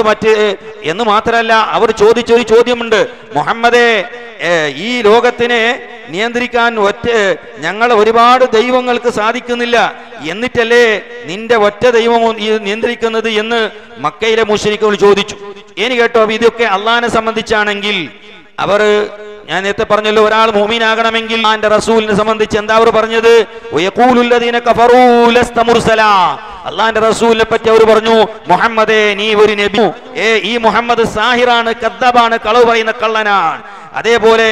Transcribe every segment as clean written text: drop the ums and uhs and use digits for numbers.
മറ്റ് എന്ന് മാത്രമല്ല, അവർ ചോദിച്ചൊരു ചോദ്യമുണ്ട്, മുഹമ്മദേ, ഈ ലോകത്തിനെ നിയന്ത്രിക്കാൻ ഞങ്ങൾ ഒരുപാട് ദൈവങ്ങൾക്ക് സാധിക്കുന്നില്ല, എന്നിട്ടല്ലേ നിന്റെ ഒറ്റ ദൈവവും നിയന്ത്രിക്കുന്നത് എന്ന് മക്കയിലെ മുശ്രിക്കുകൾ ചോദിച്ചു. ഇനി കേട്ടോ, ഇതൊക്കെ അള്ളാഹിനെ സംബന്ധിച്ചാണെങ്കിൽ അവർ, ഞാൻ നേരത്തെ പറഞ്ഞല്ലോ, ഒരാൾ മുഅ്മിനാകണമെങ്കിൽ അന്റെ റസൂലിനെ സംബന്ധിച്ച് എന്താ അവർ പറഞ്ഞത്? വയഖൂലുല്ലദീന കഫറൂ ലസ്ത മുർസലാ. അള്ളാഹിന്റെ റസൂലിനെ പറ്റി അവർ പറഞ്ഞു, മുഹമ്മദേ, നീ ഒരു നബി, ഈ മുഹമ്മദ് സാഹിറാണ്, കദ്ദാബാണ്, കളവ് പറയുന്ന കള്ളനാണ്. അതേപോലെ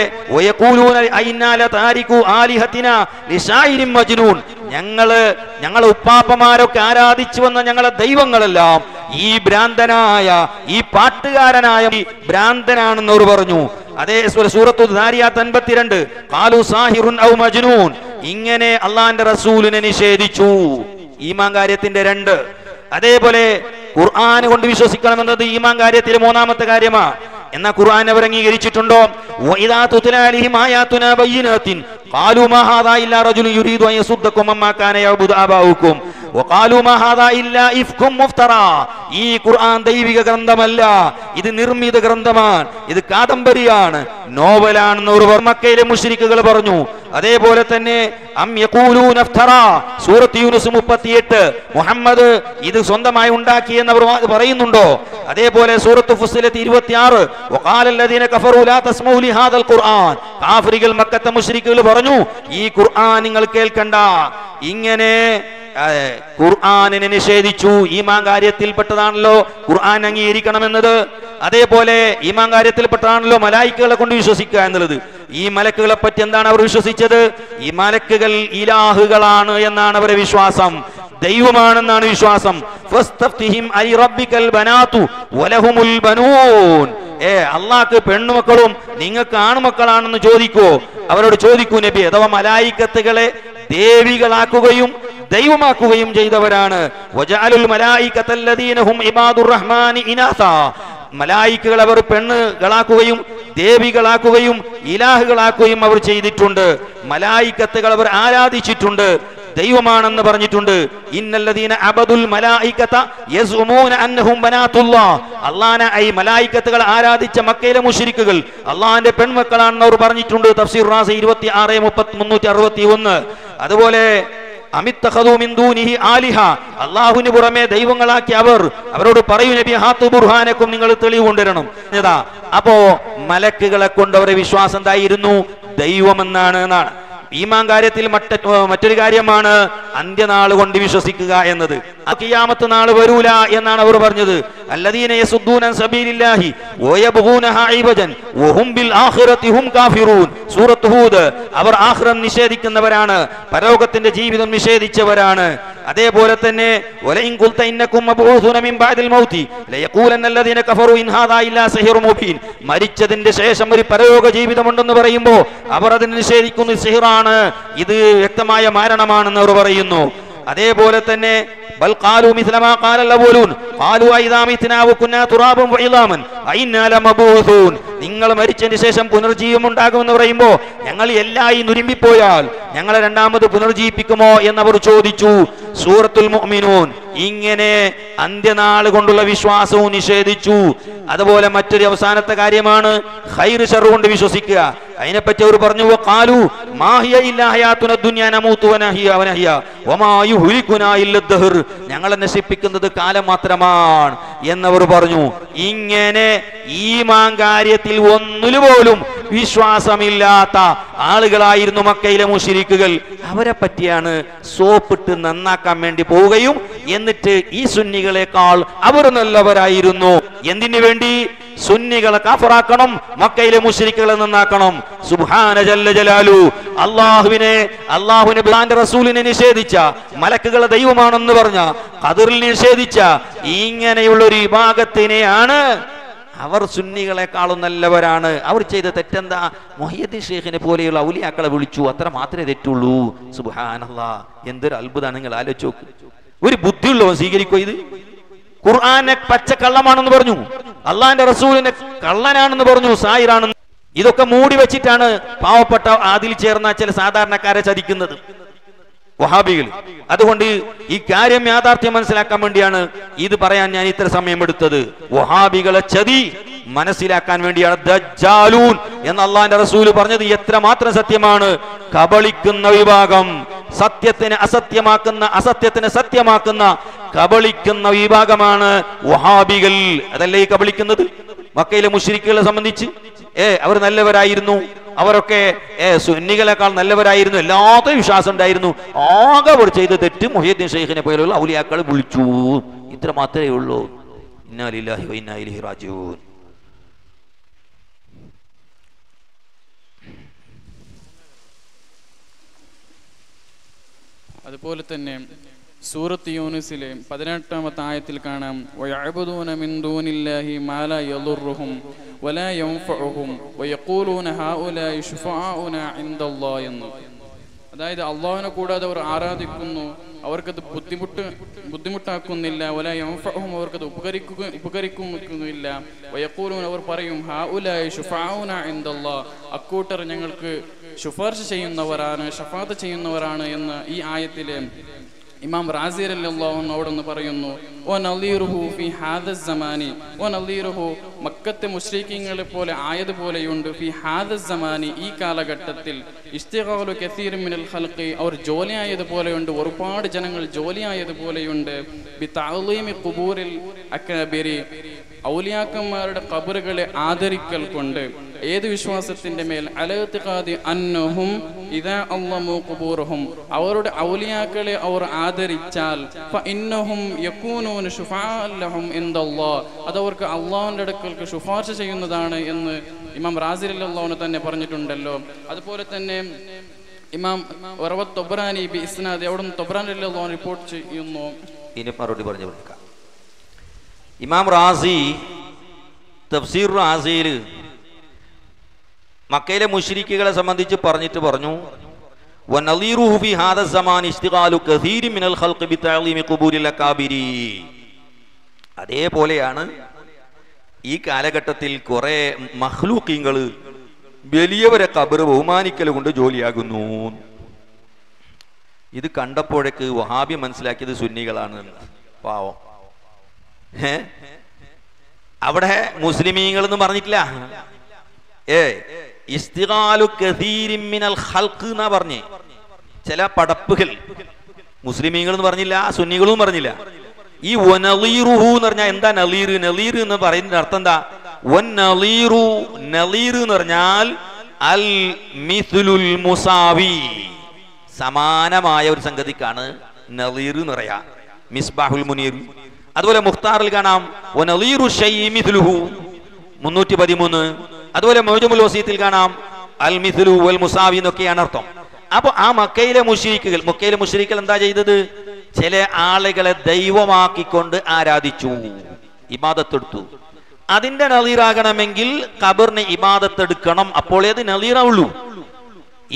ഞങ്ങളെ ഉപ്പാപ്പമാരൊക്കെ ആരാധിച്ചു വന്ന ഞങ്ങളെ ദൈവങ്ങളെല്ലാം ഈ ഭ്രാന്തനായ, ഈ പാട്ടുകാരനായ ഭ്രാന്തനാണെന്ന് അവർ പറഞ്ഞു. അതേ സൂറത്തു ദാരിയാത്ത് 52 ഖാലു സാഹിറുൻ ഔ മജ്നൂൻ. ഇങ്ങനെ അള്ളാഹിന്റെ റസൂലിനെ നിഷേധിച്ചു. ഈമാൻ കാര്യത്തിന്റെ 2. അതേപോലെ ഖുർആൻ കൊണ്ട് വിശ്വസിക്കണമെന്നത് ഈമാൻ കാര്യത്തിലെ 3ാമത്തെ കാര്യമാണ്. എന്നാ ഖുർആൻ അവർ അംഗീകരിച്ചിട്ടുണ്ടോ? വഇദാ തുത്ലാ അലൈഹിം ആയാതുനാ ബയ്യിനാത്തിൻ ഖാലൂ മാ ഹാദാ ഇല്ലാ റജുലുൻ യുരീദു അൻ യസുദ്ദകും അമ്മാ കാന യഅബുദു ആബാഉകും വഖാലൂ മാ ഹാദാ ഇല്ലാ ഇഫ്കും മുഫ്തറാ. ഈ ഖുർആൻ ദൈവിക ഗ്രന്ഥമല്ല, ഇത് നിർമ്മിത ഗ്രന്ഥമാണ്, ഇത് കാദംബരിയാണ്, നോവലാണെന്ന് അവർ മക്കയിലെ മുശ്രിക്കുകൾ പറഞ്ഞു. അതേപോലെ തന്നെ അം യഖൂലൂന ഇഫ്തറാ, സൂറത്ത് യൂനുസ് 38 മുഹമ്മദ് ഇത് സ്വന്തമായി ഉണ്ടാക്കിയെന്ന് അവർ പറയുന്നുണ്ടോ? അതേപോലെ സൂറത്ത് ഫുസ്സിലത്ത് 26 വഖാലല്ലദീന കഫറൂ ലാ തസ്മഊ ലിഹാദൽ ഖുർആൻ. കാഫിറുകൾ, മക്കത്തെ മുശ്രിക്കുകൾ പറഞ്ഞു, ഈ ഖുർആൻ നിങ്ങൾ കേൾക്കണ്ട. ഇങ്ങനെ ഖുർആനിനെ നിഷേധിച്ചു. ഈമാൻ കാര്യത്തിൽപ്പെട്ടതാണല്ലോ ഖുർആൻ അംഗീകരിക്കണമെന്നത്. അതേപോലെ ഈമാൻ കാര്യത്തിൽപ്പെട്ടതാണല്ലോ മലായിക്കുകളെ കൊണ്ട് വിശ്വസിക്കുക എന്നുള്ളത്. ഈ മലക്കുകളെ പറ്റി എന്താണ് അവർ വിശ്വസിച്ചത്? ഈ മലക്കുകൾ ഇലാഹുകളാണ് എന്നാണ് അവരുടെ വിശ്വാസം, ദൈവമാണെന്നാണ് വിശ്വാസം. ഫസ്തഫ്തിഹിം അലി റബ്ബിക്കൽ ബനാതു വലഹുമുൽ ബനൂൻ. അള്ളാഹ്ക്ക് പെണ്ണുമക്കളും നിങ്ങൾക്ക് ആണുമക്കളാണെന്ന് ചോദിക്കോ? അവരോട് ചോദിക്കൂ നബി. അഥവാ മലായിക്കത്തുകളെ ദേവികളാക്കുകയും ദൈവമാക്കുകയും ചെയ്തവരാണ്. വജഅലുൽ മലായികത്തല്ലദീന ഹും ഇബാദുർ റഹ്മാനി ഇനാസാ. മലായിക്കുകൾ അവർ പെണ്ണുകളാക്കുകയും ദേവികളാക്കുകയും ഇലാഹുകളാക്കുകയും അവർ ചെയ്തിട്ടുണ്ട്. മലായിക്കത്തുകൾ അവർ ആരാധിച്ചിട്ടുണ്ട്, ദൈവമാണെന്ന് പറഞ്ഞിട്ടുണ്ട്. ഇന്നല്ലദീന അബദുൽ മലായികത യസ്ഉമൂന അന്നഹും ബനാതുല്ലാഹ്. അല്ലാഹനെ ഈ മലായികത്തുകൾ ആരാധിച്ച മക്കയിലെ മുശ്രിക്കുകൾ അല്ലാഹുവിന്റെ പെൺമക്കളാണെന്ന് അവർ പറഞ്ഞിട്ടുണ്ട്. തഫ്സീർ റാസി 26:361. അതുപോലെ അമിത്തഖദൂ മിൻ ദൂനിഹി ആലിഹ, അല്ലാഹുവിന് പുറമെ ദൈവങ്ങളാക്കി അവരോട് പറയൂ നബി, ഹാത്തു ബുർഹാനക്കും, നിങ്ങൾ തെളിവ് കൊണ്ടുവരണം. അപ്പോ മലക്കുകളെ കൊണ്ട് അവരുടെ വിശ്വാസം എന്തായിരുന്നു? ദൈവമെന്നാണ് എന്നാണ്. ഈമാൻ കാര്യത്തിൽ മറ്റൊരു കാര്യമാണ് അന്ത്യനാൾ കൊണ്ട് വിശ്വസിക്കുക എന്നത്. ഖിയാമത്ത് നാൾ വരൂല എന്നാണ് അവർ പറഞ്ഞത്. അല്ലദീന യസുദ്ദൂന അൻ സബീലില്ലാഹി വയബ്ഗൂനഹാ ഇവജൻ വഹും ബിൽ ആഖിറതി ഹും കാഫിറൂൻ. സൂറത്ത് ഹൂദ്. അവർ ആഖിറം നിഷേധിക്കുന്നവരാണ്, പരലോകത്തിന്റെ ജീവിതം നിഷേധിച്ചവരാണ്. അതേപോലെ തന്നെ വലഇൻ ഖുൽത ഇന്നകും മബ്ഊസുന മിൻ ബഅദിൽ മൗതി ലയഖൂലന്ന അല്ലദീന കഫറു ഇൻ ഹാദാ ഇല്ലാ സിഹ്റുൻ മുബീൻ. മരിച്ചതിന്റെ ശേഷം ഒരു പരലോക ജീവിതമുണ്ടെന്ന് പറയുമ്പോൾ അവർ അതിനെ നിഷേധിക്കുന്നു, സിഹ്റാണ്, ഇത് വ്യക്തമായ മരണമാണെന്ന് അവർ പറയുന്നു. അതേപോലെ തന്നെ ബൽ ഖാലു മിസ്ല മാ ഖാലൽ അവ്വലൂൻ ഖാലു അയിദാ മിത്നാ വകുന്നാ തുറാബൻ വഇളാമൻ അഇന്നാ ലമബൂസൂൻ. നിങ്ങൾ മരിച്ചതിന് ശേഷം പുനർജീവം ഉണ്ടാകുമെന്ന് പറയുമ്പോൾ ഞങ്ങൾ എല്ലായി നുരുമ്പിപ്പോയാൽ ഞങ്ങളെ രണ്ടാമത് പുനർജീവിപ്പിക്കുമോ എന്നവർ ചോദിച്ചു. സൂറത്തുൽ മുഅ്മിനൂൻ. ഇങ്ങനെ അന്ത്യനാൾ കൊണ്ടുള്ള വിശ്വാസവും നിഷേധിച്ചു. അതുപോലെ മറ്റൊരു അവസാനത്തെ കാര്യമാണ് ഖൈർ ഷർ കൊണ്ട് വിശ്വസിക്കുക. അതിനെപ്പറ്റി അവർ പറഞ്ഞു, ഖാലു മാ ഹിയ ഇല്ലാ ഹയാതുന ദുനിയ നമൂതു വനഹ്യ വമാ യുഹ്ലികുനാ ഇല്ല ദഹർ. ഞങ്ങളെ നശിപ്പിക്കുന്നത് കാലം മാത്രമാണ് എന്നവർ പറഞ്ഞു. ഇങ്ങനെ ഈമാൻ കാര്യത്തിൽ ഒന്നിലുപോലും വിശ്വാസമില്ലാത്ത ആളുകളായിരുന്നു മക്കയിലെ മുശ്രിക്കുകൾ. അവരെ പറ്റിയാണ് സോപ്പിട്ട് നന്നാക്കാൻ വേണ്ടി പോവുകയും എന്നിട്ട് ഈ സുന്നികളെക്കാൾ അവർ നല്ലവരായിരുന്നു. എന്തിനു വേണ്ടി? സുന്നികളെ കാഫറാക്കണം, മക്കയിലെ മുശ്രിക്കുകളെ നന്നാക്കണം. സുബ്ഹാന ജല്ല ജലാലു. അല്ലാഹുവിനെ റസൂലിനെ നിഷേധിച്ച, മലക്കുകളെ ദൈവമാണെന്ന് പറഞ്ഞ, ഖദറിൽ നിഷേധിച്ച ഇങ്ങനെയുള്ള ഒരു വിഭാഗത്തിനെയാണ് അവർ സുന്നികളെക്കാളും നല്ലവരാണ്. അവർ ചെയ്ത തെറ്റെന്താ? മുഹയ്യിദ്ദീൻ ഷെയ്ഖിനെ പോലെയുള്ള ഔലിയാക്കളെ വിളിച്ചു, അത്ര മാത്രമേ തെറ്റുള്ളൂ. സുബ്ഹാനല്ലാഹ്, എന്തൊരു അത്ഭുതമാണ്. നിങ്ങൾ ആലോചിച്ച് നോക്ക്. ഒരു ബുദ്ധിയുള്ളവൻ സ്വീകരിക്കോ ഇത്? ഖുർആനെ പച്ചക്കള്ളമാണെന്ന് പറഞ്ഞു, അള്ളാഹിന്റെ റസൂലിനെ കള്ളനാണെന്ന് പറഞ്ഞു, സായിറാണെന്ന്. ഇതൊക്കെ മൂടി വെച്ചിട്ടാണ് പാവപ്പെട്ട അതിൽ ചേർന്ന ചില സാധാരണക്കാരെ ചതിക്കുന്നത്. വഹാബികൾ. അതുകൊണ്ട് ഈ കാര്യം യാഥാർത്ഥ്യം മനസ്സിലാക്കാൻ വേണ്ടിയാണ് ഇത് പറയാൻ ഞാൻ ഇത്ര സമയം എടുത്തത്. വഹാബികളെ ചതി മനസ്സിലാക്കാൻ വേണ്ടിയാണ് ദജ്ജാലൂൻ എന്ന് അള്ളാന്റെ റസൂല് പറഞ്ഞത് എത്രമാത്രം സത്യമാണ്. കബളിക്കുന്ന വിഭാഗം, സത്യത്തിനെ അസത്യമാക്കുന്ന, അസത്യത്തിനെ സത്യമാക്കുന്ന കബളിക്കുന്ന വിഭാഗമാണ് വഹാബികൾ. അതല്ലേ ഈ കബളിക്കുന്നത്? മക്കയിലെ മുശ്രിക്കുകളെ സംബന്ധിച്ച് അവർ നല്ലവരായിരുന്നു, അവരൊക്കെ സുന്നികളെക്കാൾ നല്ലവരായിരുന്നു, എല്ലാത്തിനും വിശ്വാസം ഉണ്ടായിരുന്നു. ആകെ അവർ ചെയ്ത തെറ്റ് മുഹ്യിദ്ദീൻ ഷെയ്ഖിനെ പോലുള്ള ഔലിയാക്കൾ വിളിച്ചു. ഇത്ര മാത്രമേ ഉള്ളൂ. ഇന്നാ ലില്ലാഹി വ ഇന്നാ ഇലൈഹി റാജിഊൻ. അതുപോലെ തന്നെ സൂറത്ത് യൂനുസിലെ 18-ാമത്തെ ആയത്തിൽ കാണാം, വയഅ്ബുദൂന മിൻ ദൂനില്ലാഹി മാ ലാ യദുർറുഹും വലാ യൻഫഉഹും വയഖൂലൂന ഹൗലാഇ ശുഫാഉനാ ഇൻദല്ലാഹി എന്ന്. അതായത് അള്ളാഹുവിനെ കൂടാതെ അവർ ആരാധിക്കുന്നു, അവർക്കത് ബുദ്ധിമുട്ടാക്കുന്നില്ല. വലാ യൻഫഉഹും, അവർക്കത് ഉപകരിക്കുന്നില്ല. വയഖൂലൂന, അവർ പറയും, ഹൗലാഇ ശുഫാഉനാ ഇൻദല്ലാഹി, അക്കൂട്ടർ ഞങ്ങൾക്ക് ശുപാർശ ചെയ്യുന്നവരാണ്, ഷഫാഅത്ത് ചെയ്യുന്നവരാണ് എന്ന് ഈ ആയത്തിലെ ഇമാം റാസി റളിയല്ലാഹു അൻഹു അവിടുന്ന് പറയുന്നു. വ നളീറുഹു ഫി ഹാദ സമാനി, വ നളീറുഹു, മക്കത്തെ മുശ്രിക്കീങ്ങളെ പോലെ ആയതുപോലെയുണ്ട്, ഫി ഹാദ സമാനി, ഈ കാലഘട്ടത്തിൽ, ഇസ്തിഗാലു കസീർ മിനൽ ഖൽഖി, അവർ ജോലിയായതുപോലെയുണ്ട്, ഒരുപാട് ജനങ്ങൾ ജോലിയായതുപോലെയുണ്ട്, ബി തഅളീമി ഖുബൂരിൽ അക്ബരി, ഔലിയാക്കന്മാരുടെ ഖബറുകളെ ആദരിക്കൽ കൊണ്ട്. ഏത് വിശ്വാസത്തിന്റെ മേൽ? അലഅ്തിഖാദി അന്നഹും ഇദാ അള്ളമു ഖുബൂറഹും, അവരുടെ ഔലിയാക്കളെ അവർ ആദരിച്ചാൽ, ഫഇന്നഹും യകൂനൂന ശുഫാഅൻ ലഹും ഇൻദല്ലാഹ്, അതവർക്ക് അള്ളാഹുവിന്റെ അടുക്കൽ ശുപാർശ ചെയ്യുന്നതാണ് എന്ന് ഇമാം റാസി റളിയല്ലാഹു അൻഹു തന്നെ പറഞ്ഞിട്ടുണ്ടല്ലോ. അതുപോലെ തന്നെ ഇമാം വറവത്ത് തൊബ്രാനി ബി ഇസ്നാദ്, അവിടുന്ന് തൊബ്രാനി റളിയല്ലാഹു അൻഹു റിപ്പോർട്ട് ചെയ്യുന്നു. ഇനി മറുപടി പറഞ്ഞു കൊടുക്കാം. ഇമാം റാസി തഫ്സീർ റാസിയിൽ മക്കയിലെ മുശ്രിക്കുകളെ സംബന്ധിച്ച് പറഞ്ഞിട്ട് പറഞ്ഞു, വനളീറുഹു ഫി ഹാദ സമാൻ ഇസ്തിഗാലു കസീരി മിനൽ ഖൽഖി ബിതഅലീമി ഖുബൂരിൽ അകാബിരി. അതേപോലെയാണ് ഈ കാലഘട്ടത്തിൽ കുറെ മഖ്ലൂഖീങ്ങൾ വലിയവരെ ഖബർ ബഹുമാനിക്കൽ കൊണ്ട് ജോലിയാകുന്നു. ഇത് കണ്ടപ്പോഴേക്ക് വഹാബി മനസ്സിലാക്കിയത് സുന്നികളാണ്. പാവം, അവിടെ മുസ്ലിമീങ്ങൾ എന്ന് പറഞ്ഞിട്ടില്ല, ഇസ്തിഗാലു കസീരിൻ മിനൽ ഖൽഖ് എന്നാ പറഞ്ഞേ. ചില പടപ്പുകൾ മുസ്ലിമീങ്ങൾ എന്ന് പറഞ്ഞില്ല, സുന്നികളും പറഞ്ഞില്ല. ഈ വനളീറുഹു എന്ന് പറഞ്ഞാൽ എന്താ? നളീർ, നളീർ എന്ന് പറയുന്നതിന്റെ അർത്ഥം എന്താ? വനളീറു, നളീർ എന്ന് പറഞ്ഞാൽ അൽ മിസ്ലുൽ മുസാവി, സമാനമായ ഒരു സംഗതിക്കാണ് നളീർ എന്ന് പറയാ. മിസ്ബാഹുൽ മുനീർ. അതുപോലെ മുഖ്താറിൽ കാണാം വനളീറു ശൈഇ മിസ്ലുഹു 313. അതുപോലെ മൗജമുൽ വസീത്തിൽ കാണാം അൽ മിസ്ലു വൽ മുസാവി എന്നൊക്കെയാണ് അർത്ഥം. അപ്പൊ ആ മക്കയിലെ മുശ്രിക്കുകൾ എന്താ ചെയ്തത്? ചില ആളുകളെ ദൈവമാക്കിക്കൊണ്ട് ആരാധിച്ചു, ഇബാദത്തെടുത്തു. അതിന്റെ നളീറാകണമെങ്കിൽ ഖബറിന് ഇബാദത്തെടുക്കണം, അപ്പോൾ ഏത് നളീറാവുള്ളൂ.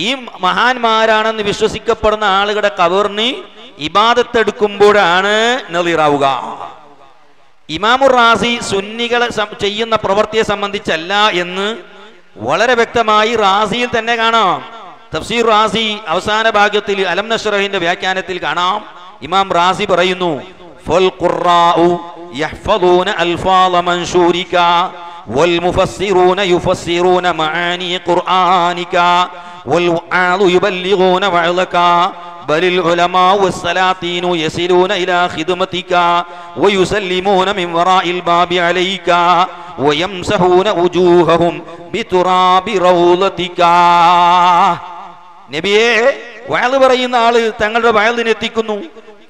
ഈ മഹാന്മാരാണെന്ന് വിശ്വസിക്കപ്പെടുന്ന ആളുകളുടെ ഖബറിന് ഇബാദത്തെടുക്കുമ്പോഴാണ് നളീറാവുക. ഇമാമുർ റാസി സുന്നികളെ ചെയ്യുന്ന പ്രവൃത്തിയെ സംബന്ധിച്ചല്ല എന്ന് വളരെ വ്യക്തമായി റാസിയിൽ തന്നെ കാണാം. തഫ്സീർ റാസി അവസാന ഭാഗത്തിൽ അലം നശ്റഹിന്റെ വ്യാഖ്യാനത്തിൽ കാണാം. ഇമാം റാസി പറയുന്നു, ഫൽ ഖുറാഉ യഹ്ഫദൂന അൽഫാള മൻശൂരിക വൽ മുഫസ്സിറൂന യുഫസ്സിറൂന മആനി ഖുർആനിക വൽ വഅദു യുബല്ലിഗൂന വഅദക ബലിൽ ഉലമാ വസ്സലാത്തീൻ യസിലൂന ഇലാ ഖിദ്മതിക വയുസല്ലിമൂന മിൻ വറാഇൽ ബാബി അലൈക വയംസഹൂന വുജൂഹഹും ബിതുറാബി റൗളതിക. നബിയെ, വഅദ് പറയുന്ന ആള് തങ്ങളുടെ വഅദിനെ എത്തിക്കുന്നു.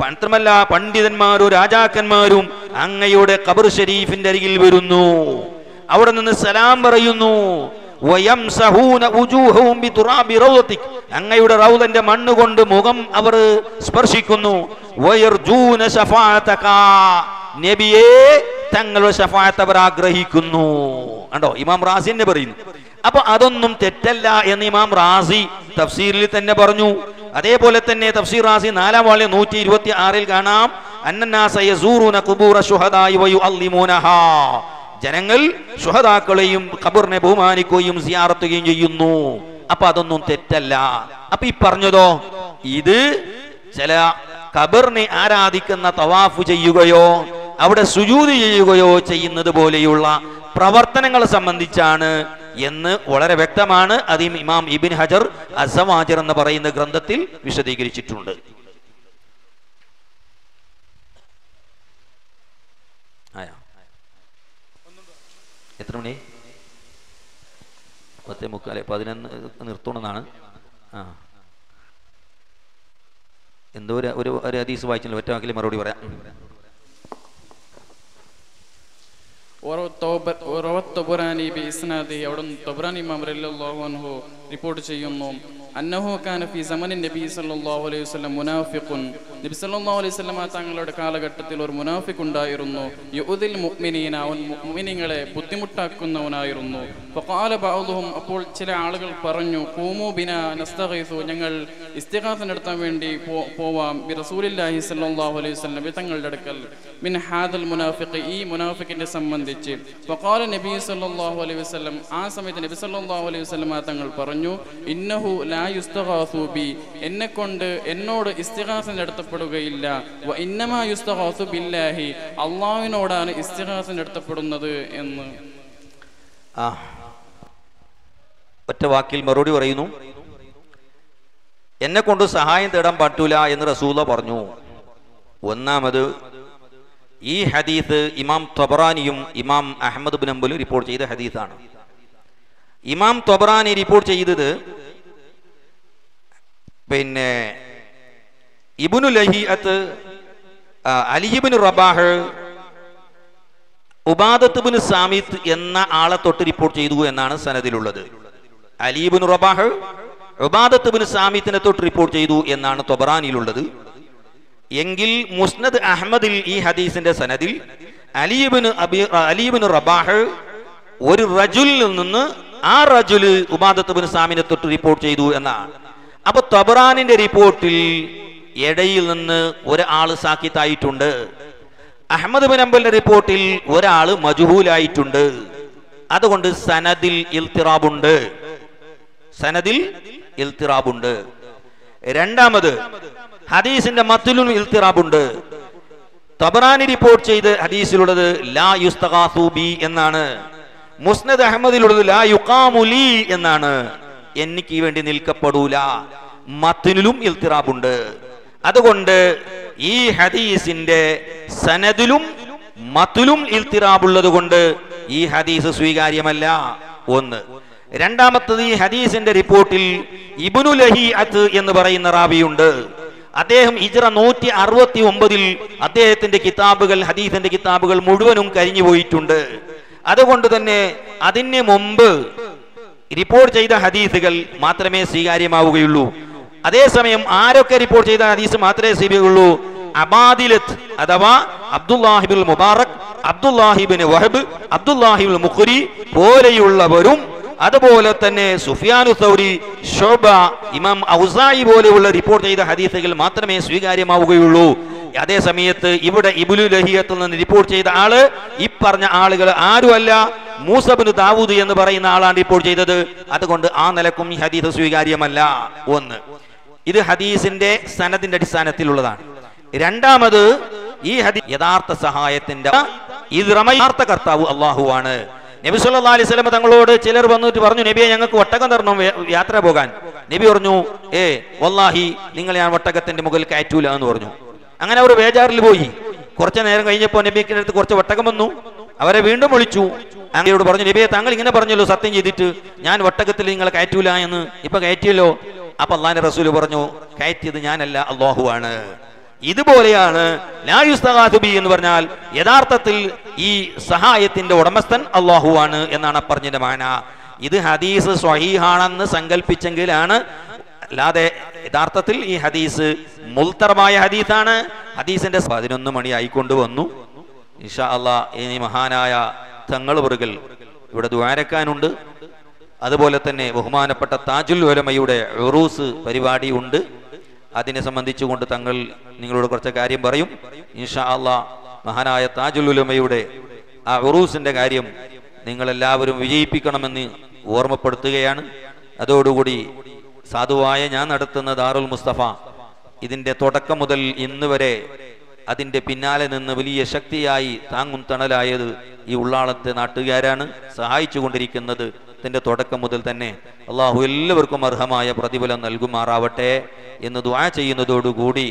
മാത്രമല്ല പണ്ഡിതന്മാരും രാജാക്കന്മാരും അങ്ങയുടെ ഖബർ ഷരീഫിന്റെ അരികിൽ വരുന്നു, അവിടെ നിന്ന് സലാം പറയുന്നു. അങ്ങയുടെ റൗളന്റെ മണ്ണ് കൊണ്ട് മുഖം അവർ സ്പർശിക്കുന്നു. നബിയെ, തങ്ങളുടെ ശഫാഅത്ത് അവർ ആഗ്രഹിക്കുന്നു. കണ്ടോ, ഇമാം റാസി തന്നെ പറയുന്നു. അപ്പൊ അതൊന്നും തെറ്റല്ല എന്ന് ഇമാം റാസി തഫ്സീറിൽ തന്നെ പറഞ്ഞു. അതേപോലെ തന്നെ തഫ്സീർ റാസി 4-ാം വാള്യം 126 കാണാം, അന്നന്നാസ യസൂറുന ഖുബൂറ ശുഹദാഇ വയുഅല്ലിമൂനഹാ, ജനങ്ങൾ ശുഹദാക്കളെയും ഖബറിനെ ബഹുമാനിക്കുകയും സിയാറത്തുകയും ചെയ്യുന്നു. അപ്പൊ അതൊന്നും തെറ്റല്ല. അപ്പൊ ഈ പറഞ്ഞതോ, ഇത് ചില ഖബറിനെ ആരാധിക്കുന്ന തവാഫ് ചെയ്യുകയോ അവിടെ സുജൂദ് ചെയ്യുകയോ ചെയ്യുന്നത് പോലെയുള്ള പ്രവർത്തനങ്ങളെ സംബന്ധിച്ചാണ് എന്ന് വളരെ വ്യക്തമാണ്. അത് ഇമാം ഇബ്ൻ ഹജർ അസ്സവാജിർ എന്ന് പറയുന്ന ഗ്രന്ഥത്തിൽ വിശദീകരിച്ചിട്ടുണ്ട്. എത്ര മണി? 10:45, 11 നിർത്തണമെന്നാണ്. എന്തോ ഒരു ഹദീസ് വായിച്ചില്ല, ഒറ്റ വാക്കിൽ മറുപടി പറയാം. റിപ്പോർട്ട് ചെയ്യുന്നു, അന്നഹു കാന ഫീ സമനിൻ നബി സല്ലല്ലാഹു അലൈഹി വസല്ലം മുനാഫിഖുൻ, നബി സല്ലല്ലാഹു അലൈഹി വസല്ലം തങ്ങളുടെ കാലഘട്ടത്തിൽ ഒരു മുനാഫിഖ് ഉണ്ടായിരുന്നു. യുഉദിൽ മുഅ്മിനീന, അവൻ മുഅ്മിനീങ്ങളെ ബുദ്ധിമുട്ടാക്കുന്നവനായിരുന്നു. ഫഖാല ബഅദുഹും, അപ്പോൾ ചില ആളുകൾ പറഞ്ഞു, ഖൂമു ബിനാ നസ്തഗീസു, ഞങ്ങൾ ഇസ്തിഗാസ നടത്താൻ വേണ്ടി പോവാം, ബി റസൂലില്ലാഹി സല്ലല്ലാഹു അലൈഹി വസല്ലം, തങ്ങളുടെ അടുക്കൽ, മിൻ ഹാദൽ മുനാഫിഖ്, ഈ മുനാഫിഖിനെ സംബന്ധിച്ച്. ഫഖാല നബി സല്ലല്ലാഹു അലൈഹി വസല്ലം, ആ സമയത്ത് നബി സല്ലല്ലാഹു അലൈഹി വസല്ലം തങ്ങൾ പറഞ്ഞു, ഇന്നഹു ലാ യുസ്തഗാസു ബി, എന്നോട് ഇസ്തിഗാസ നടത്തപ്പെടുകയില്ല. വ ഇന്നമാ യുസ്തഗാസു ബില്ലാഹി, അല്ലാഹുവിനോടാണ് ഇസ്തിഗാസ നടത്തപ്പെടുന്നത് എന്ന്. ഒറ്റ വാക്കിൽ മറുപടി പറയുന്നു, എന്നെ കൊണ്ട് സഹായം തേടാൻ പറ്റൂല എന്ന് റസൂല പറഞ്ഞു. ഒന്നാമത് ഈ ഹദീസ് ഇമാം ത്വബറാനിയും ഇമാം അഹ്മദ് ബിൻ ഹംബലും റിപ്പോർട്ട് ചെയ്ത ഹദീസാണ്. ഇമാം ത്വബറാനി റിപ്പോർട്ട് ചെയ്തത് പിന്നെ ഇബ്നു ലഹിഅത്ത്, അലി ഇബ്നു റബാഹ്, ഉബാദത്ത് ഇബ്നു സാമിത്ത് എന്ന ആളെ തൊട്ട് റിപ്പോർട്ട് ചെയ്തു എന്നാണ് സനദിലുള്ളത്. അലി ഇബ്നു റബാഹ്, ഉബാദത്ത് ഇബ്നു സാമിത്തിനെ തൊട്ട് റിപ്പോർട്ട് ചെയ്തു എന്നാണ് ത്വബറാനിയിലുള്ളത്. എങ്കിൽ മുസ്നദ് അഹ്മദിൽ ഈ ഹദീസിന്റെ സനദിൽ അലി ഇബ്നു റബാഹ് ഒരു റജുലിൽ നിന്ന് ആ റജുല് ഉബാദത്ത് ഇബ്നു സാമിനെ തൊട്ട് റിപ്പോർട്ട് ചെയ്തു എന്നാണ്. അപ്പൊ ത്വബറാനിന്റെ റിപ്പോർട്ടിൽ ഇടയിൽ നിന്ന് ഒരാള് സാക്കിത്തായിട്ടുണ്ട്. അഹ്മദ് ബിൻ ഹംബലിന്റെ റിപ്പോർട്ടിൽ ഒരാള് മജ്ഹൂലായിട്ടുണ്ട്. അതുകൊണ്ട് സനദിൽ ഇൽത്തിറാബുണ്ട്. രണ്ടാമത് ഹദീസിന്റെ മത്നിലും ഇൽത്തിറാബുണ്ട്. ത്വബറാനി റിപ്പോർട്ട് ചെയ്ത് ഹദീസിലുള്ളത് ലാ യുസ്തഗാസു ബി എന്നാണ്. മുസ്നദ് അഹ്മദിലുള്ളത് ലാ യുഖാമു ലീ എന്നാണ്, എനിക്ക് വേണ്ടി നിൽക്കപ്പെടൂല. മത്നിലും ഇൽത്തിറാബുണ്ട്. അതുകൊണ്ട് ഈ ഹദീസിന്റെ സനദിലും മത്നിലും ഇൽത്തിറാബുള്ളത് കൊണ്ട് ഈ ഹദീസ് സ്വീകാര്യമല്ല. ഒന്ന്. രണ്ടാമത്തത്, ഈ ഹദീസിന്റെ റിപ്പോർട്ടിൽ ഇബ്നു ലഹിഅത്ത് എന്ന് പറയുന്ന റാവിയുണ്ട്. അദ്ദേഹം ഹിജ്റ 169 അദ്ദേഹത്തിന്റെ കിതാബുകൾ, ഹദീസിന്റെ കിതാബുകൾ മുഴുവനും കരിഞ്ഞു പോയിട്ടുണ്ട്. അതുകൊണ്ട് തന്നെ അതിന് മുമ്പ് റിപ്പോർട്ട് ചെയ്ത ഹദീസുകൾ മാത്രമേ സ്വീകാര്യമാവുകയുള്ളൂ. അതേസമയം ആരൊക്കെ റിപ്പോർട്ട് ചെയ്ത ഹദീസ് മാത്രമേ സ്വീകരിക്കുകയുള്ളൂ? അബാദിലത്ത് അഥവാ അബ്ദുല്ലാഹിബിൻ മുബാറക്, അബ്ദുല്ലാഹിബിൻ വഹബ്, അബ്ദുല്ലാഹിബിൻ മുഖ്രി പോലെയുള്ളവരും, അതുപോലെ തന്നെ സുഫിയാനു സൗരി, ശുഅബ, ഇമാം ഔസായി പോലെയുള്ള റിപ്പോർട്ട് ചെയ്ത ഹദീസുകൾ മാത്രമേ സ്വീകാര്യമാവുകയുള്ളൂ. അതേ സമയത്ത് ഇവിടെ ഇബ്നു ലഹിയത്തിൽ നിന്ന് റിപ്പോർട്ട് ചെയ്ത ആള് ഈ പറഞ്ഞ ആളുകൾ ആരുമല്ല, മൂസ ഇബ്നു ദാവൂദ് എന്ന് പറയുന്ന ആളാണ് റിപ്പോർട്ട് ചെയ്തത്. അതുകൊണ്ട് ആ നിലക്കും ഈ ഹദീസ് സ്വീകാര്യമല്ല. ഒന്ന്, ഇത് ഹദീസിന്റെ സനദിന്റെ അടിസ്ഥാനത്തിലുള്ളതാണ്. രണ്ടാമത്, ഈ ഹദീസ് യഥാർത്ഥ സഹായത്തിന്റെ യഥാർത്ഥ കർത്താവ് അള്ളാഹുവാണ്. നബി സല്ലല്ലാഹു അലൈഹി വസല്ലം തങ്ങളോട് ചിലർ വന്നിട്ട് പറഞ്ഞു, നബിയെ ഞങ്ങൾക്ക് ഒട്ടകം തരണം യാത്ര പോകാൻ. നബി പറഞ്ഞു, വല്ലാഹി നിങ്ങൾ ഞാൻ ഒട്ടകത്തിന്റെ മുകളിൽ കയറ്റൂല എന്ന് പറഞ്ഞു. അങ്ങനെ അവർ ബേജാറിൽ പോയി. കുറച്ചു നേരം കഴിഞ്ഞപ്പോൾ നബിക്ക് അടുത്ത് കുറച്ച് ഒട്ടകം വന്നു. അവരെ വീണ്ടും വിളിച്ചു. അങ്ങയോട് പറഞ്ഞു, നബിയെ താങ്കൾ ഇങ്ങനെ പറഞ്ഞല്ലോ സത്യം ചെയ്തിട്ട്, ഞാൻ ഒട്ടകത്തിൽ നിങ്ങളെ കയറ്റൂല എന്ന്, ഇപ്പൊ കയറ്റിയല്ലോ. അപ്പൊ അള്ളാഹുവിന്റെ റസൂൽ പറഞ്ഞു, കയറ്റിയത് ഞാനല്ല, അള്ളാഹുവാണ്. ഇതുപോലെയാണ് ലാ യുസ്തഗാസു ബി എന്ന് പറഞ്ഞാൽ യഥാർത്ഥത്തിൽ ഈ സഹായത്തിന്റെ ഉടമസ്ഥൻ അള്ളാഹുവാണ് എന്നാണ് പറഞ്ഞതിന്റെ മാന. ഇത് ഹദീസ് സ്വഹീഹാണെന്ന് സങ്കല്പിച്ചെങ്കിലാണ്, അല്ലാതെ യഥാർത്ഥത്തിൽ ഈ ഹദീസ് മുൽത്തറമായ ഹദീസാണ്. ഹദീസിന്റെ 11 മണി ആയിക്കൊണ്ടുവന്നു. ഇൻഷാ അല്ലാഹ് ഇനി മഹാനായ തങ്ങളുവറുകൾ ഇവിടെ ദുആരക്കാനുണ്ട്. അതുപോലെ തന്നെ ബഹുമാനപ്പെട്ട താജുൽ ഉലമയുടെ ഉറൂസ് പരിപാടി ഉണ്ട്. അതിനെ സംബന്ധിച്ചുകൊണ്ട് തങ്ങൾ നിങ്ങളോട് കുറച്ച് കാര്യം പറയും. ഇൻഷാ അല്ലാഹ് മഹാനായ താജുൽ ഉലമയുടെ ആ ഉറൂസിന്റെ കാര്യം നിങ്ങളെല്ലാവരും വിജയിപ്പിക്കണമെന്ന് ഓർമ്മപ്പെടുത്തുകയാണ്. അതോടുകൂടി സാധുവായ ഞാൻ നടത്തുന്ന ദാറുൽ മുസ്തഫ ഇതിൻ്റെ തുടക്കം മുതൽ ഇന്ന് വരെ അതിൻ്റെ പിന്നാലെ നിന്ന് വലിയ ശക്തിയായി താങ്ങും തണലായത് ഈ ഉള്ളാളത്തെ നാട്ടുകാരാണ് സഹായിച്ചു കൊണ്ടിരിക്കുന്നത്. ഇതിൻ്റെ തുടക്കം മുതൽ തന്നെ അള്ളാഹു എല്ലാവർക്കും അർഹമായ പ്രതിഫലം നൽകുമാറാവട്ടെ എന്ന് ദുആ ചെയ്യുന്നതോടുകൂടി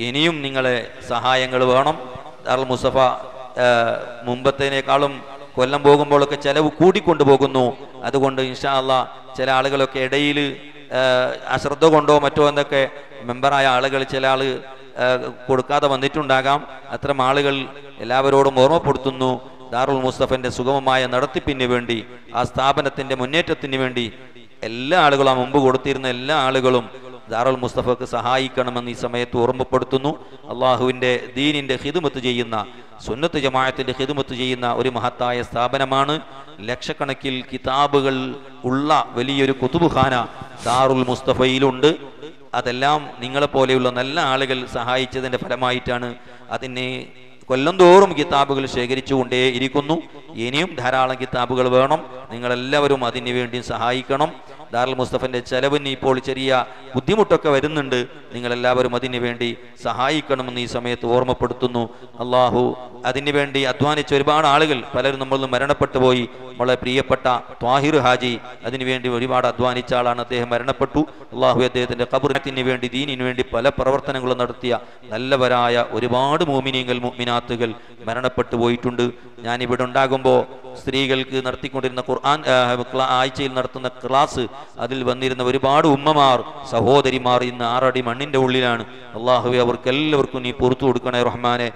ഇനിയും നിങ്ങളെ സഹായങ്ങൾ വേണം. ദാറുൽ മുസ്തഫ മുമ്പത്തേനേക്കാളും കൊല്ലം പോകുമ്പോഴൊക്കെ ചെലവ് കൂടിക്കൊണ്ടു പോകുന്നു. അതുകൊണ്ട് ഇൻഷാ അള്ളാ ചില ആളുകളൊക്കെ ഇടയിൽ അശ്രദ്ധ കൊണ്ടോ മറ്റോ എന്നൊക്കെ മെമ്പറായ ആളുകൾ ചില ആൾ കൊടുക്കാതെ വന്നിട്ടുണ്ടാകാം. അത്തരം ആളുകൾ എല്ലാവരോടും ഓർമ്മപ്പെടുത്തുന്നു, ദാറുൽ മുസ്തഫന്റെ സുഗമമായ നടത്തിപ്പിന് വേണ്ടി, ആ സ്ഥാപനത്തിന്റെ മുന്നേറ്റത്തിന് വേണ്ടി എല്ലാ ആളുകളും, ആ മുമ്പ് കൊടുത്തിരുന്ന എല്ലാ ആളുകളും ദാറുൽ മുസ്തഫക്ക് സഹായിക്കണമെന്ന് ഈ സമയത്ത് ഓർമ്മപ്പെടുത്തുന്നു. അള്ളാഹുവിൻ്റെ ദീനിൻ്റെ ഖിദ്മത്ത് ചെയ്യുന്ന, സുന്നത്ത് ജമാഅത്തിന്റെ ഖിദ്മത്ത് ചെയ്യുന്ന ഒരു മഹത്തായ സ്ഥാപനമാണ്. ലക്ഷക്കണക്കിൽ കിതാബുകൾ ഉള്ള വലിയൊരു കുതുബുഖാന ദാറുൽ മുസ്തഫയിലുണ്ട്. അതെല്ലാം നിങ്ങളെപ്പോലെയുള്ള നല്ല ആളുകൾ സഹായിച്ചതിൻ്റെ ഫലമായിട്ടാണ്. അതിനെ കൊല്ലം തോറും കിതാബുകൾ ശേഖരിച്ചു കൊണ്ടേ ഇരിക്കുന്നു. ഇനിയും ധാരാളം കിതാബുകൾ വേണം. നിങ്ങളെല്ലാവരും അതിനു വേണ്ടി സഹായിക്കണം. ദാറുൽ മുസ്തഫന്റെ ചെലവിന് ഇപ്പോൾ ചെറിയ ബുദ്ധിമുട്ടൊക്കെ വരുന്നുണ്ട്. നിങ്ങളെല്ലാവരും അതിനു വേണ്ടി സഹായിക്കണമെന്ന് ഈ സമയത്ത് ഓർമ്മപ്പെടുത്തുന്നു. അള്ളാഹു അതിനു വേണ്ടി അധ്വാനിച്ച ഒരുപാട് ആളുകൾ, പലരും നമ്മളിൽ നിന്ന് മരണപ്പെട്ടു പോയി. നമ്മളെ പ്രിയപ്പെട്ട ത്വാഹിർ ഹാജി അതിനുവേണ്ടി ഒരുപാട് അധ്വാനിച്ച ആളാണ്. അദ്ദേഹം മരണപ്പെട്ടു. അള്ളാഹു അദ്ദേഹത്തിന്റെ ഖബറിന് വേണ്ടി, ദീനിനു വേണ്ടി പല പ്രവർത്തനങ്ങളും നടത്തിയ നല്ലവരായ ഒരുപാട് മോമിനീങ്ങൾ, മുഅ്മിനാത്തുകൾ മരണപ്പെട്ടു പോയിട്ടുണ്ട്. ഞാനിവിടെ ഉണ്ടാകുമ്പോൾ സ്ത്രീകൾക്ക് നടത്തിക്കൊണ്ടിരുന്ന ഖുർആൻ ആഴ്ചയിൽ നടത്തുന്ന ക്ലാസ്, അതിൽ വന്നിരുന്ന ഒരുപാട് ഉമ്മമാർ, സഹോദരിമാർ ഇന്ന് 6 അടി മണ്ണിന്റെ ഉള്ളിലാണ്. അള്ളാഹുവെ അവർക്കെല്ലാവർക്കും നീ പുറത്തു കൊടുക്കണേ റഹ്മാനെ.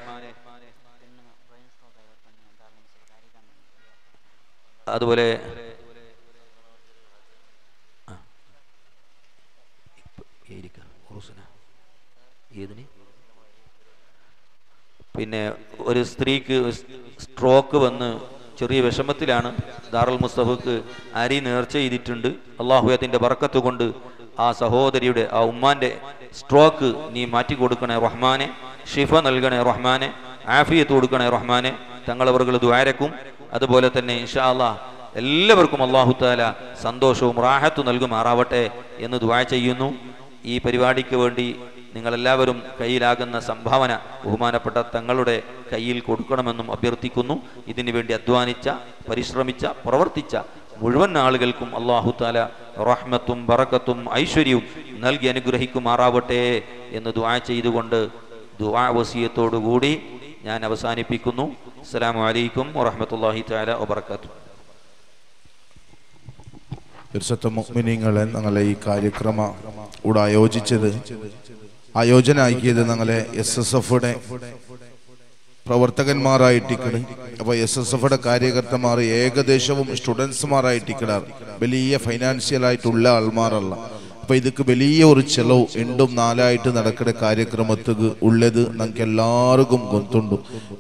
അതുപോലെ പിന്നെ ഒരു സ്ത്രീക്ക് സ്ട്രോക്ക് വന്ന് ചെറിയ വിഷമത്തിലാണ്. ദാറുൽ മുസ്തഫക്ക് അരി നേർച്ച ചെയ്തിട്ടുണ്ട്. അള്ളാഹു അതിൻ്റെ ബർക്കത്ത് കൊണ്ട് ആ സഹോദരിയുടെ, ആ ഉമ്മാന്റെ സ്ട്രോക്ക് നീ മാറ്റി കൊടുക്കണേ റഹ്മാനെ. ഷിഫ നൽകണേ റഹ്മാനെ. ആഫിയത്ത് കൊടുക്കണേ റഹ്മാനെ. തങ്ങളവர்கள் ദ്വാരക്കും. അതുപോലെ തന്നെ ഇൻഷാ അല്ലാഹ് എല്ലാവർക്കും അല്ലാഹു തആല സന്തോഷവും റാഹത്തും നൽകുമാറാവട്ടെ എന്ന് ദുആ ചെയ്യുന്നു. ഈ പരിപാടിക്ക് വേണ്ടി നിങ്ങളെല്ലാവരും കയ്യിലാകുന്ന സംഭാവന ബഹുമാനപ്പെട്ട തങ്ങളുടെ കയ്യിൽ കൊടുക്കണമെന്നും അഭ്യർത്ഥിക്കുന്നു. ഇതിനു വേണ്ടി അധ്വാനിച്ച, പരിശ്രമിച്ച, പ്രവർത്തിച്ച മുഴുവൻ ആളുകൾക്കും അല്ലാഹു തആല റഹ്മത്തും ബറക്കത്തും ഐശ്വര്യവും നൽകി അനുഗ്രഹിക്കുമാറാവട്ടെ എന്ന് ദുആ ചെയ്തുകൊണ്ട് ദുആ വസിയത്തോടുകൂടി ഞാൻ അവസാനിപ്പിക്കുന്നു. അസ്സലാമു അലൈക്കും വറഹ്മത്തുള്ളാഹി തആല വബറകാതുഹു. മുഅ്മിനീങ്ങളെ, ഞങ്ങളെ ഈ കാര്യക്രമ ഇവിടെ ആയോജനാക്കിയത് ഞങ്ങളെ SSFയുടെ പ്രവർത്തകന്മാരായിട്ടിക്കണ്. അപ്പോൾ SSFയുടെ കാര്യകർത്തമാർ ഏകദേശവും സ്റ്റുഡൻസുമാരായിട്ടിക്കണാർ. വലിയ ഫൈനാൻഷ്യലായിട്ടുള്ള ആൾമാരല്ല. അപ്പോൾ ഇതൊക്കെ വലിയ ഒരു ചെലവ് 4 നടക്കുന്ന കാര്യക്രമത്തുക്ക് ഉള്ളത് നമുക്ക് എല്ലാവർക്കും ഗൊന്തുണ്ട്.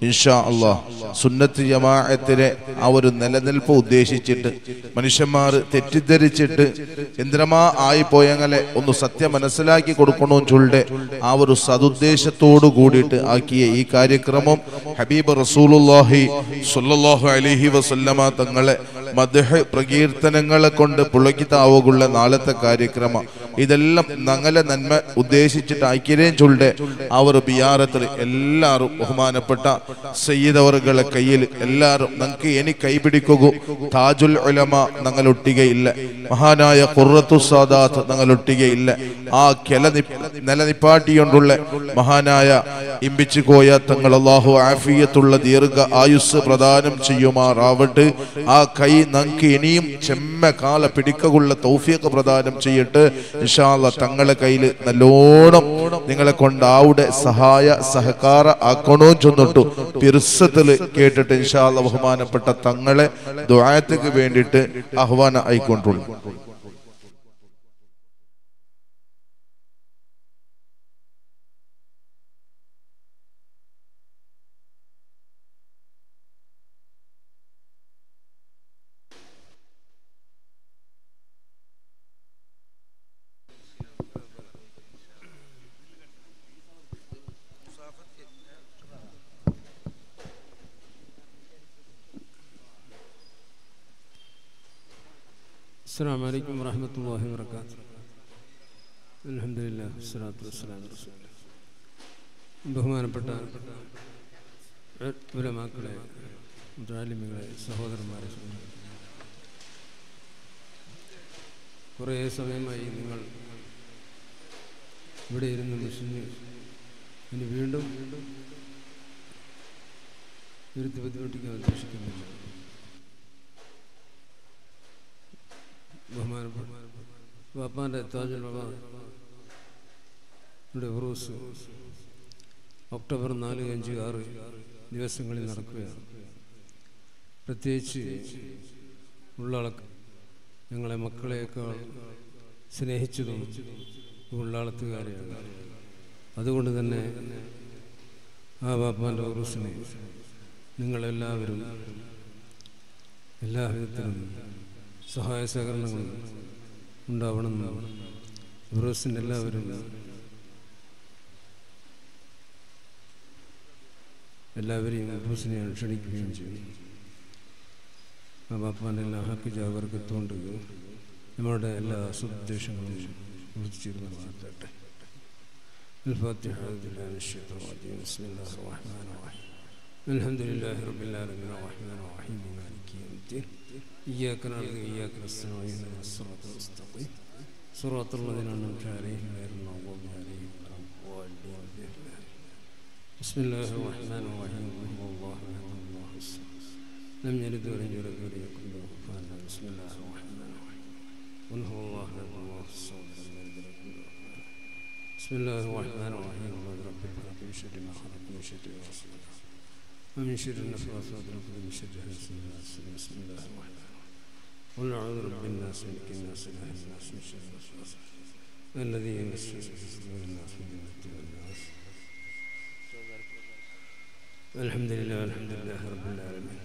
ഇൻഷാ അള്ളാഹ് സുന്നത്ത് ജമാഅത്തിലെ ആ ഒരു നിലനിൽപ്പ് ഉദ്ദേശിച്ചിട്ട് മനുഷ്യന്മാർ തെറ്റിദ്ധരിച്ചിട്ട് യന്ത്രമാ ആയിപ്പോയങ്ങളെ ഒന്ന് സത്യം മനസ്സിലാക്കി കൊടുക്കണമെന്ന് ചൊല്ലിട്ട് ആ ഒരു സതുദ്ദേശത്തോടു കൂടിയിട്ട് ആക്കിയ ഈ കാര്യക്രമം ഹബീബ് റസൂലുള്ളാഹി സ്വല്ലല്ലാഹു അലൈഹി വസല്ലമ തങ്ങളെ മദ്ഹ് പ്രകീർത്തനങ്ങളെ കൊണ്ട് പുളകിതാവുള്ള നാളത്തെ കാര്യക്രമം ഇതെല്ലാം ഞങ്ങളെ നന്മ ഉദ്ദേശിച്ചിട്ട് ആക്കിയതേം ചൊല്ലിട്ട് ആ ഒരു ബിയാറത്തിൽ എല്ലാവരും ബഹുമാനപ്പെട്ട സയ്യിദ് അവറുകളെ കയ്യിൽ എല്ലാവരും ഞങ്ങൾക്ക് ഇനി കൈപിടിക്കുക. താജുൽ ഉലമ ഞങ്ങളൊട്ടികയില്ല, മഹാനായ ഖുർറത്തു സാദാത്ത് ഞങ്ങളൊട്ടികയില്ല. ആ നിലനിപ്പാട്ടിക്കൊണ്ടുള്ള മഹാനായ ഇമ്പിച്ചു കോയ തങ്ങൾ അല്ലാഹു ആഫിയത്തുള്ള ദീർഘ ആയുസ് പ്രദാനം ചെയ്യുമാറാവട്ടെ. ആ കൈ ഞങ്ങൾക്ക് ഇനിയും ചെമ്മകാല പിടിക്കുള്ള തൗഫീഖ് പ്രദാനം ചെയ്യട്ടെ. ഇൻഷാ അല്ലാഹ് തങ്ങളെ കയ്യിൽ നല്ലോണം നിങ്ങളെ കൊണ്ട് ആവുടെ സഹായ സഹകാര ആക്കണോ ചൊന്നിട്ടു പിർസത്തില് കേട്ടിട്ട് ഇൻഷാ അല്ലാഹ് ബഹുമാനപ്പെട്ട തങ്ങളെ ദുആക്ക് വേണ്ടിയിട്ട് ആഹ്വാനം ആയിക്കൊണ്ടുള്ളു. السلام عليكم ورحمة الله وبركاته. അൽഹംദുലില്ലാഹ് വസ്സലാത്തു വസ്സലാമു അലാ റസൂലില്ലാഹ്. ബഹുമാനപ്പെട്ട ഉലമാക്കളെ, മുതഅല്ലിമീങ്ങളെ, സഹോദരന്മാരെ, കുറേ സമയമായി നിങ്ങൾ ഇവിടെ ഇരുന്ന് മിഷന് ഇനി വീണ്ടും ഇരുത്തി ബുദ്ധിമുട്ടിക്കാൻ ഉദ്ദേശിക്കുന്നില്ല. ബഹുമാനപ്പെട്ട വാപ്പാൻ്റെ താജുൽ ഇവിടെ ഉറൂസ് ഒക്ടോബർ 4, 5, 6 ദിവസങ്ങളിൽ നടക്കുകയാണ്. പ്രത്യേകിച്ച് ഉള്ളാളക്ക് ഞങ്ങളെ മക്കളെക്കാൾ സ്നേഹിച്ചതും ഉള്ളാളത്തുകാരെയാണ്. അതുകൊണ്ട് തന്നെ ആ വാപ്പാൻ്റെ ഉറൂസിനെ നിങ്ങളെല്ലാവരും എല്ലാവിധത്തിലും സഹായ സഹകരണങ്ങൾ ഉണ്ടാവണമെന്ന് ഉറൂസിൻ്റെ എല്ലാവരും എല്ലാവരെയും ഉറൂസിനെ ക്ഷണിക്കുകയും ചെയ്യും. ആ ബാപ്പാൻ്റെ എല്ലാ ഹക്ക് ജാഗർക്കത്തുകൊണ്ട് നമ്മളുടെ എല്ലാ സുദ്ദേശങ്ങളും പൂർത്തിച്ചേരുന്ന മാറ്റട്ടെ. الفاتحة بالله من الشيطان الرجيم. بسم الله الرحمن الرحيم. الحمد لله رب العالمين الرحمن الرحيم مالك يوم الدين إياك نعبد وإياك نستعين اهدنا الصراط المستقيم صراط الذين أنعمت عليهم غير المغضوب عليهم ولا الضالين. بسم الله الرحمن الرحيم. قل هو الله أحد الله الصمد لم يلد ولم يولد ولم يكن له كفوا أحد. بسم الله الرحمن الرحيم. قل هو الله أحد الله الصمد لم يلد ولم يولد. بسم الله الرحمن الرحيم. قل رب الفلق من شر ما خلق من شر غاسق ومن شر النفاثات في العقد من شر حاسد إذا حسد. بسم الله الرحمن الرحيم. قل أعوذ برب الناس ملك الناس إله الناس من شر الوسواس الذي يوسوس في صدور الناس من الجنة والناس. الحمد لله رب العالمين.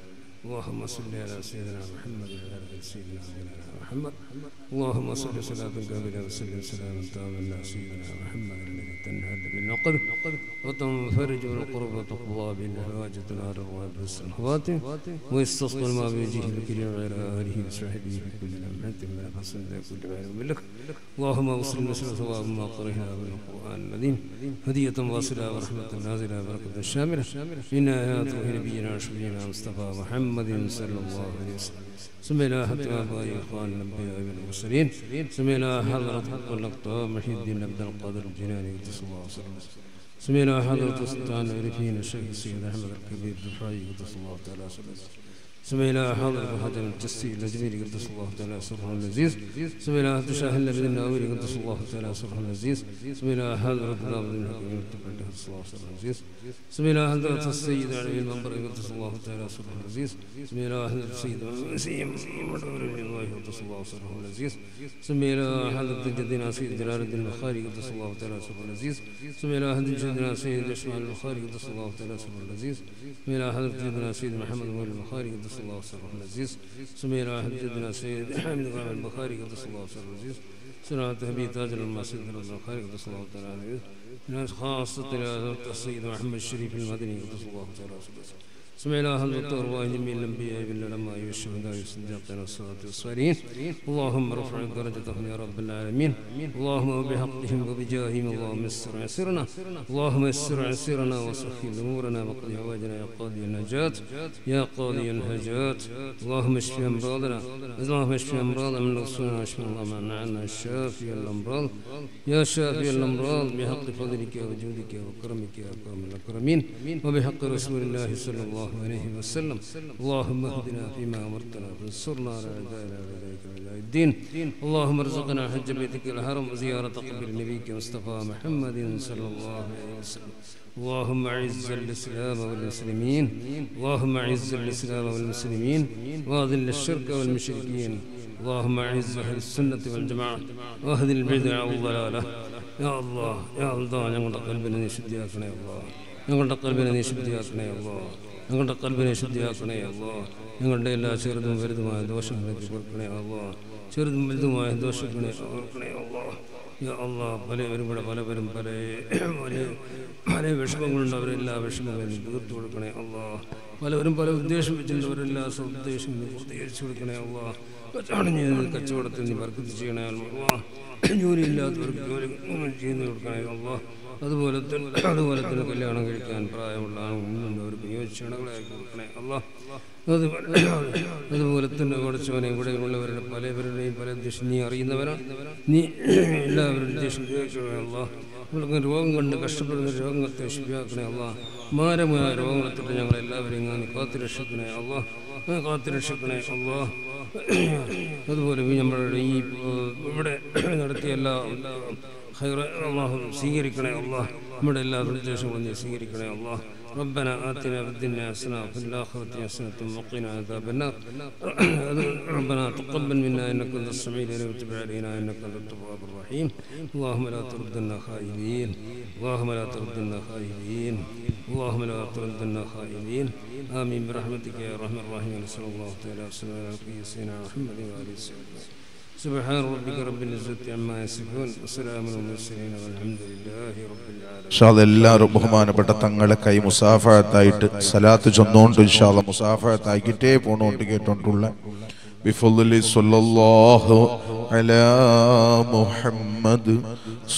اللهم صل على سيدنا محمد وعلى ال سيدنا محمد. اللهم صل صلاة كاملة وسلم سلاما تاما على سيدنا محمد الذي تنهل بالنقد وتنفرج بالقرب وتقضى بالحواجة نار الرواد والسنوات ويستصقى الماء بوجهه الكريم وعلى آله وصحبه في كل لمحة من حسن كل معلوم لك. اللهم وصل مثل ثواب ما قرئنا من القرآن العظيم هدية واصلة ورحمة نازلة بركة شاملة من آيات نبينا وشفيعنا مصطفى محمد صلى الله عليه وسلم. سمع إلى حتى آباء إخوان الأنبياء والمرسلين. سمع إلى حضرة الأقطاب محي الدين عبد القادر الجيلاني قدس الله سره. سمع إلى حضرة السلطان العارفين الشيخ السيد أحمد الكبير الرفاعي قدس الله تعالى سره. سمع إلى حضرة حاتم الجسي الأجميري قدس الله تعالى سره العزيز. سمع إلى شاه النبي الناوي قدس الله تعالى سره العزيز. سمع إلى حضرة داود بن حكيم قدس الله سره العزيز. سمع إلى حضرة السيد علي المنبر قدس الله تعالى سره العزيز. سمع إلى حضرة السيد المسيح الله قدس الله سره العزيز. سمع إلى حضرة جدنا سيد جلال الدين البخاري قدس الله تعالى سره العزيز. سمع إلى حضرة جدنا سيد إسماعيل البخاري قدس الله تعالى سره العزيز. سمع إلى حضرة جدنا سيد محمد بن البخاري قدس الله سره العزيز. سمع إلى حضرة جدنا سيد حامد بن البخاري قدس الله سره العزيز. سمعت أبي تاج الماسد البخاري قدس الله تعالى العزيز. ناس خاصة إلى السيد محمد الشريف المدني قدس الله تعالى العزيز. سمع إلى حضرة أرواح جميع الأنبياء بالعلماء والشهداء والصديقين والصلاة والصالحين. اللهم ارفع درجتهم يا رب العالمين. اللهم وبحقهم وبجاههم اللهم يسر عسرنا. اللهم يسر عسرنا وسخر أمورنا وقضي حوائجنا يا قاضي النجاة يا قاضي الحاجات. اللهم اشف أمراضنا. اللهم اشف أمراضنا من نقصنا واشف اللهم عنا الشافي الأمراض يا شافي الأمراض بحق فضلك وجودك وكرمك يا أكرم الأكرمين وبحق رسول الله صلى الله عليه وسلم. اللهم اهدنا فيما أمرتنا وانصرنا على أعدائنا وأعدائك أعداء الدين. اللهم ارزقنا حج بيتك الحرم وزيارة قبر نبيك مصطفى محمد صلى الله عليه وسلم. اللهم أعز الإسلام والمسلمين. اللهم أعز الإسلام والمسلمين وأذل الشرك والمشركين. اللهم أعز أهل السنة والجماعة وأهل البدع والضلالة. يا الله يا الله ഞങ്ങളുടെ കൽബിനെ നീ ശുദ്ധിയാക്കണേ അല്ലാഹ്. ഞങ്ങളുടെ കൽബിനെ നീ ശുദ്ധിയാക്കണേ അല്ലാഹ്. ഞങ്ങളുടെ കൽബിനെ ശുദ്ധിയാക്കണേ അല്ലാഹ്. ഞങ്ങളുടെ എല്ലാ ചെറുതും വലുതുമായ ദോഷങ്ങളെ തീർക്കണേ അല്ലാഹ്. ചെറുതും വലുതുമായ ദോഷങ്ങളെ തീർക്കണേ അല്ലാഹ്. യാ അല്ലാഹ് പലവരും കൂടെ പലവരും പല വിഷമങ്ങളുണ്ട് അവരെല്ലാ വിഷമങ്ങളും തീർത്തു കൊടുക്കണേ അല്ലാഹ് പലവരും പല ഉദ്ദേശം വെച്ചിട്ടുള്ളവരെല്ലാ ഉദ്ദേശങ്ങളും പൂർത്തീകരിച്ചു കൊടുക്കണേ അല്ലാഹ് കച്ചവടത്തിൽ നീ ബർക്കത്ത് ചെയ്യണേ അല്ലാഹ് ജോലിയില്ലാത്തവർക്ക് ജോലി ചെയ്തു കൊടുക്കണേ അല്ലാഹ് അതുപോലെ തന്നെ കല്യാണം കഴിക്കാൻ പ്രായമുള്ള ആളുകളുള്ളവർക്ക് യോജിച്ച ഇണകളാക്കി കൊടുക്കണേ അല്ലാഹ് അതുപോലെ തന്നെ കുറച്ചവനെ ഇവിടെയുള്ളവരുടെ പലവരുടെയും പല ഉദ്ദേശം നീ അറിയുന്നവരാണ് നീ എല്ലാവരും ഉദ്ദേശം അല്ലാഹ് നിങ്ങൾക്ക് രോഗം കണ്ട് കഷ്ടപ്പെടുന്ന രോഗത്തെ ശരിയാക്കണേ അല്ലാഹ് മാരമായ രോഗങ്ങളെത്തിട്ട് ഞങ്ങളെല്ലാവരെയും നീ കാത്തുരക്ഷിക്കണേ അല്ലാഹ് കാത്തുരക്ഷിക്കണേ അല്ലാഹ് അതുപോലെ നമ്മളുടെ ഈ ഇവിടെ നടത്തിയ എല്ലാ അള്ളാഹു സ്വീകരിക്കണേ അല്ലാഹ് നമ്മുടെ എല്ലാ നിർദ്ദേശങ്ങളും നീ സ്വീകരിക്കണേ അല്ലാഹ് ربنا آتنا في الدنيا حسنة وفي الآخرة حسنة وقنا عذاب النار ربنا تقبل منا إنك أنت السميع العليم وتب علينا إنك أنت التواب الرحيم اللهم لا تردنا خائبين اللهم لا تردنا خائبين اللهم لا تردنا خائبين آمين برحمتك يا أرحم الراحمين صلى الله تعالى وسلم على سيدنا محمد وآله وصحبه سبحان ربك رب العزة عما يصفون وسلام على المرسلين والحمد لله رب العالمين എല്ലാവരും ബഹുമാനപ്പെട്ട തങ്ങളെ കൈ മുസാഫഹത്തായിട്ട് സലാത്ത് ചൊന്നുകൊണ്ട് ഇൻഷാ അല്ലാഹ് മുസാഫഹത്താക്കിട്ടേ പോണോണ്ട് കേട്ടോണ്ടുള്ള ബിഫദ്ലി സ്വല്ലല്ലാഹു അലാ മുഹമ്മദ്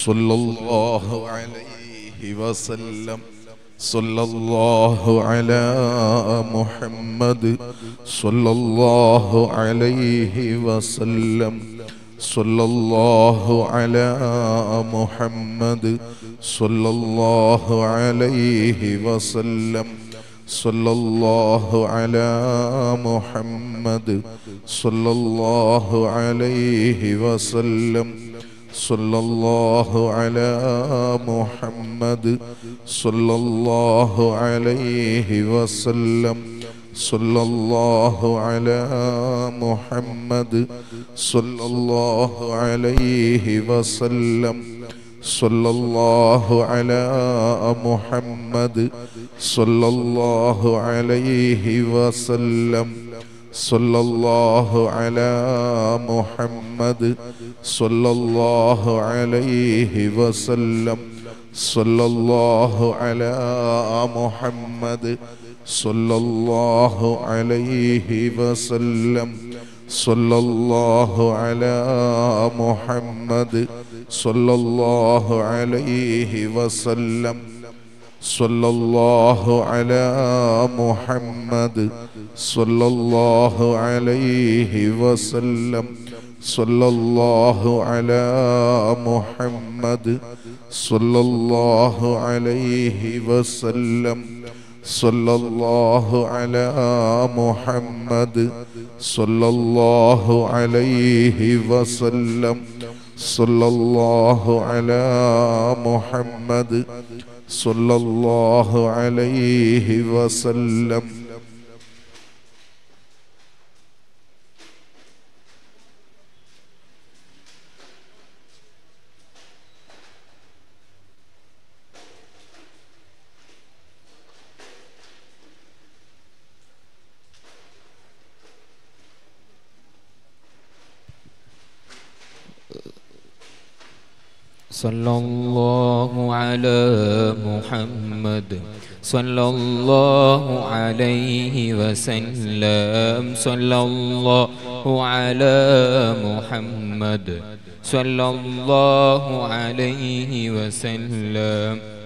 സ്വല്ലല്ലാഹു അലൈഹി വസല്ലം സല്ലല്ലാഹു അലാ മുഹമ്മദ് സല്ലല്ലാഹു അലൈഹി വസല്ലം സല്ലല്ലാഹു അലാ മുഹമ്മദ് സല്ലല്ലാഹു അലൈഹി വസല്ലം സല്ലല്ലാഹു അലാ മുഹമ്മദ് സല്ലല്ലാഹു അലൈഹി വസല്ലം സല്ലല്ലാഹു അലാ മുഹമ്മദ് സല്ലല്ലാഹു അലൈഹി വസല്ലം സല്ലല്ലാഹു അലാ മുഹമ്മദ് സല്ലല്ലാഹു അലൈഹി വസല്ലം സല്ലല്ലാഹു അലാ മുഹമ്മദ് സല്ലല്ലാഹു അലൈഹി വസല്ലം സല്ലല്ലാഹു അലാ മുഹമ്മദ് സല്ലല്ലാഹു അലൈഹി വസല്ലം സല്ലല്ലാഹു അലാ മുഹമ്മദ് സല്ലല്ലാഹു അലൈഹി വസല്ലം സല്ലല്ലാഹു അലാ മുഹമ്മദ് സല്ലല്ലാഹു അലൈഹി വസല്ലം സല്ലല്ലാഹു അലാ മുഹമ്മദ് സല്ലല്ലാഹു അലൈഹി വസല്ലം സല്ലല്ലാഹു അലാ മുഹമ്മദ് സല്ലല്ലാഹു അലൈഹി വസല്ലം സല്ലല്ലാഹു അലാ മുഹമ്മദ് സല്ലല്ലാഹു അലൈഹി വസല്ലം സല്ലല്ലാഹു അലാ മുഹമ്മദ് സല്ലല്ലാഹു അലൈഹി വസല്ലം صلى الله على محمد صلى الله عليه وسلم صلى الله على محمد صلى الله عليه وسلم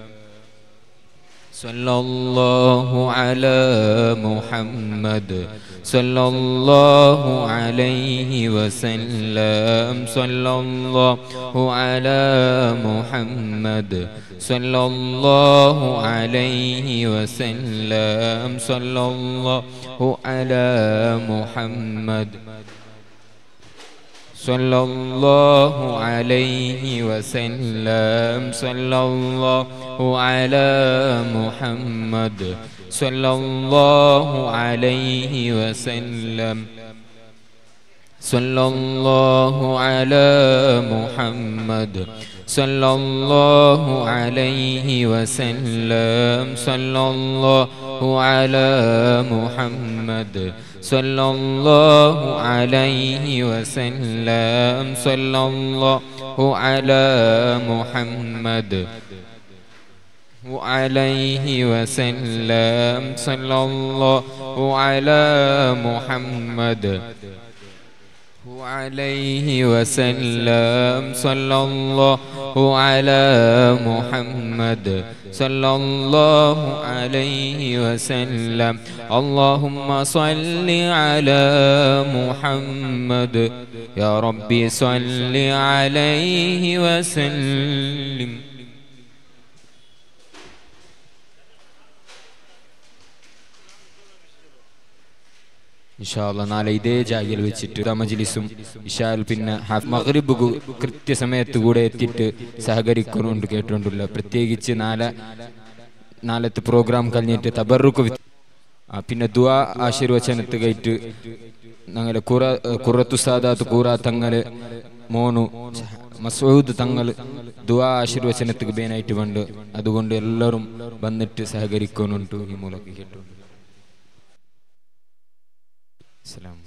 صلى الله على محمد صلى الله عليه وسلم صلى الله على محمد صلى الله عليه وسلم صلى الله على محمد صلى الله عليه وسلم صلى الله على محمد صلى الله عليه وسلم صلى الله على محمد صلى الله عليه وسلم صلى الله على محمد صلى الله عليه وسلم صلى الله على محمد وعليه وسلم صلى الله على محمد وعليه وسلم صلى الله على محمد صلى الله عليه وسلم اللهم صل على محمد يا ربي صل عليه وسلم. ഇൻഷാ അല്ലാഹ് നാളെ ഇതേ ജാഗയിൽ വെച്ചിട്ട് മജ്ലിസും ഇശാൽ പിന്നെ മഗ്രിബ് കൃത്യസമയത്ത് കൂടെ എത്തിയിട്ട് സഹകരിക്കുന്നുണ്ട് കേട്ടുകൊണ്ടുള്ള പ്രത്യേകിച്ച് നാളത്തെ പ്രോഗ്രാം കഴിഞ്ഞിട്ട് തബറുക്ക് പിന്നെ ദുആ ആശീർവചനത്ത് കയറ്റ് ഞങ്ങളെ ഖുറത്തു സാദാത്ത് കൂറ തങ്ങള് മോനു മസൂദ് തങ്ങൾ ദുആ ആശീർവചനത്തിന് ബേനായിട്ട് വണ്ട് അതുകൊണ്ട് എല്ലാവരും വന്നിട്ട് സഹകരിക്കുന്നുണ്ട് ഈ മൂലക്ക് കേട്ടു. Salam.